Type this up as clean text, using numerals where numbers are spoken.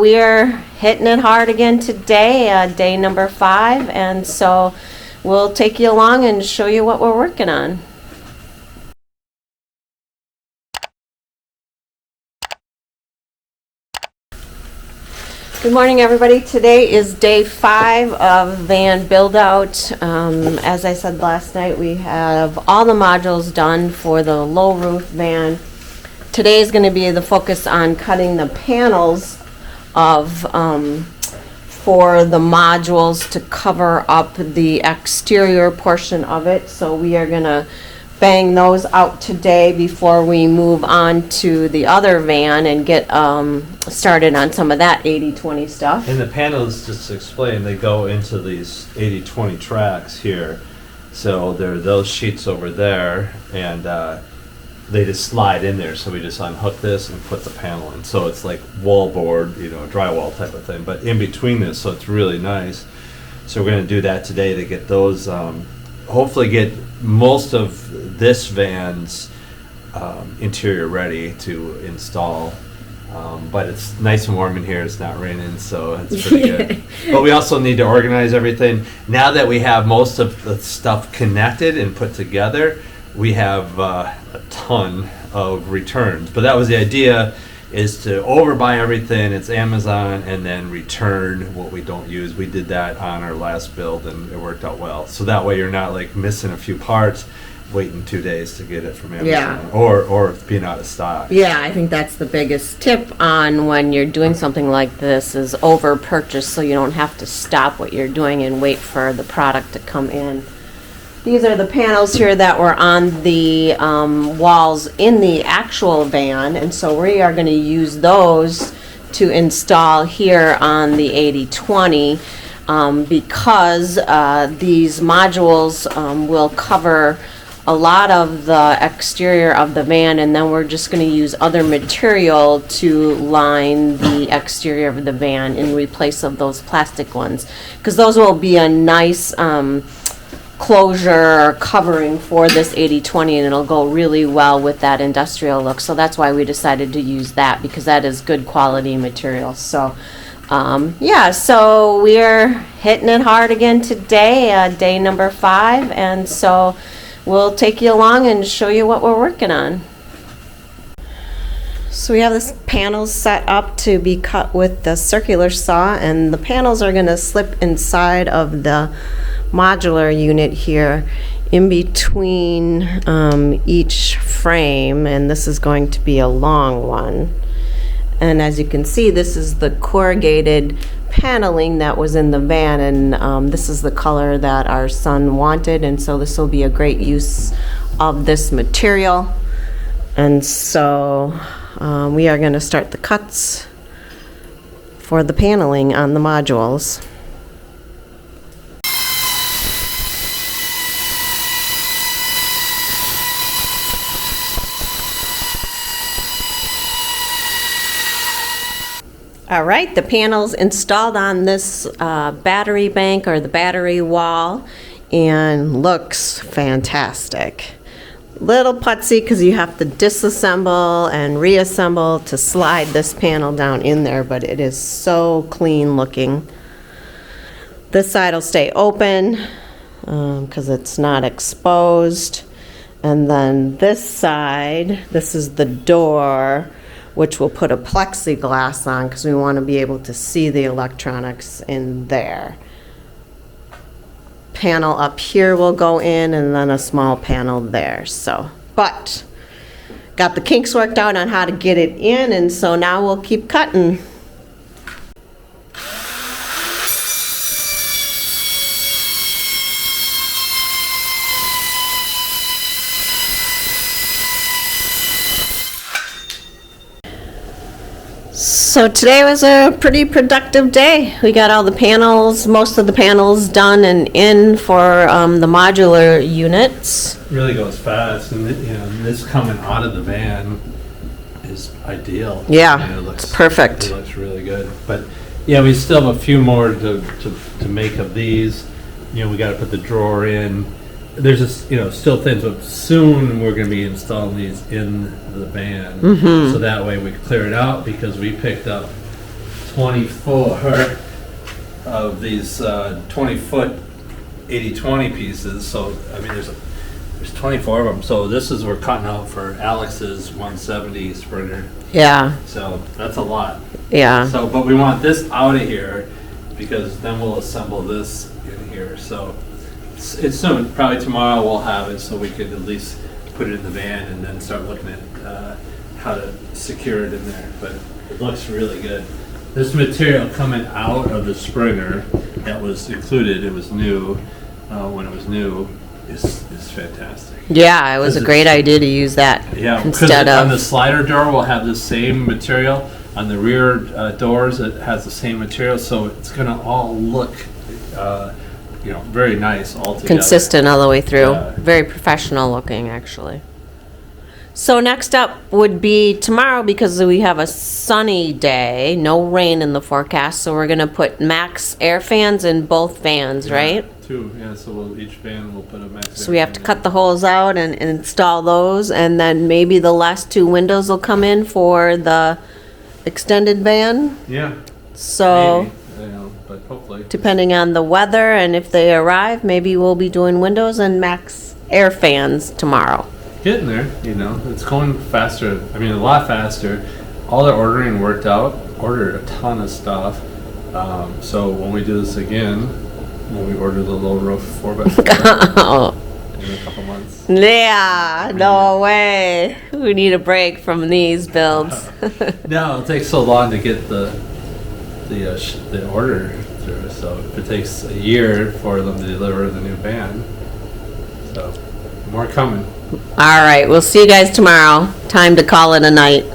we're hitting it hard again today, day number 5, and so we'll take you along and show you what we're working on. Good morning, everybody. Today is day 5 of van build out. As I said last night, we have all the modules done for the low roof van. Today is going to be the focus on cutting the panels of for the modules to cover up the exterior portion of it. So we are going to bang those out today before we move on to the other van and get started on some of that 80/20 stuff. And the panels, just to explain, they go into these 80/20 tracks here. So there are those sheets over there, and they just slide in there. So we just unhook this and put the panel in. So it's like wallboard, drywall type of thing, but in between this, so it's really nice. So we're going to do that today to get those, hopefully get most of this van's interior ready to install. But it's nice and warm in here, it's not raining, so it's pretty good. But we also need to organize everything. Now that we have most of the stuff connected and put together, we have a ton of returns. But that was the idea, is to overbuy everything, it's Amazon, and then return what we don't use. We did that on our last build and it worked out well. So that way you're not like missing a few parts, waiting 2 days to get it from Amazon. Yeah. Or being out of stock. Yeah, I think that's the biggest tip on when you're doing something like this, is over purchase, so you don't have to stop what you're doing and wait for the product to come in. These are the panels here that were on the walls in the actual van, and so we are going to use those to install here on the 80/20 because these modules will cover a lot of the exterior of the van, and then we're just going to use other material to line the exterior of the van in replace of those plastic ones, because those will be a nice closure or covering for this 80/20, and it'll go really well with that industrial look. So that's why we decided to use that, because that is good quality material. So yeah, so we're hitting it hard again today, day number 5, and so we'll take you along and show you what we're working on. So we have this panels set up to be cut with the circular saw, and the panels are going to slip inside of the modular unit here in between each frame, and this is going to be a long one. And as you can see, this is the corrugated paneling that was in the van, and this is the color that our son wanted, and so this will be a great use of this material. And so we are going to start the cuts for the paneling on the modules. All right, the panels installed on this battery bank or the battery wall, and looks fantastic. Little putsy because you have to disassemble and reassemble to slide this panel down in there, but it is so clean looking. This side will stay open because it's not exposed. And then this side, this is the door, which we'll put a plexiglass on because we want to be able to see the electronics in there. Panel up here will go in, and then a small panel there. So, but got the kinks worked out on how to get it in, and so now we'll keep cutting. So today was a pretty productive day. We got all the panels, most of the panels done and in for the modular units. Really goes fast, and this coming out of the van is ideal. Yeah, it looks perfect. It looks really good. But yeah, we still have a few more to make of these. We got to put the drawer in. There's just still things, but soon we're going to be installing these in the van, so that way we clear it out, because we picked up 24 of these 20-foot 80/20 pieces. So, I mean, there's 24 of them. So this is, we're cutting out for Alex's 170 Springer. Yeah, So that's a lot. yeah. So, but we want this out of here because then we'll assemble this in here. So it's soon, probably tomorrow we'll have it so we could at least put it in the van and then start looking at how to secure it in there. But it looks really good. This material coming out of the Springer that was included, it was new, when it was new, is fantastic. Yeah, it was a great idea to use that Yeah, because instead on the of, slider door, we'll have the same material. On the rear doors, it has the same material, so it's gonna all look, very nice all together. consistent all the way through. Yeah. Very professional looking, actually. So next up would be tomorrow, because we have a sunny day, no rain in the forecast, so we're gonna put max air fans in both vans, right? Two, yeah, so each van will put a max. So we have to cut the holes out and install those, and then maybe the last two windows will come in for the extended van. Yeah, So maybe, but hopefully. depending on the weather and if they arrive, maybe we'll be doing windows and max air fans tomorrow. Getting there, it's going faster. I mean, a lot faster. All the ordering worked out. Ordered a ton of stuff. So when we do this again, when we order the low roof 4x4 Oh, in a couple months. yeah, no way. We need a break from these builds. No, it takes so long to get the order through. So if it takes a year for them to deliver the new van, so more coming. All right, we'll see you guys tomorrow. Time to call it a night.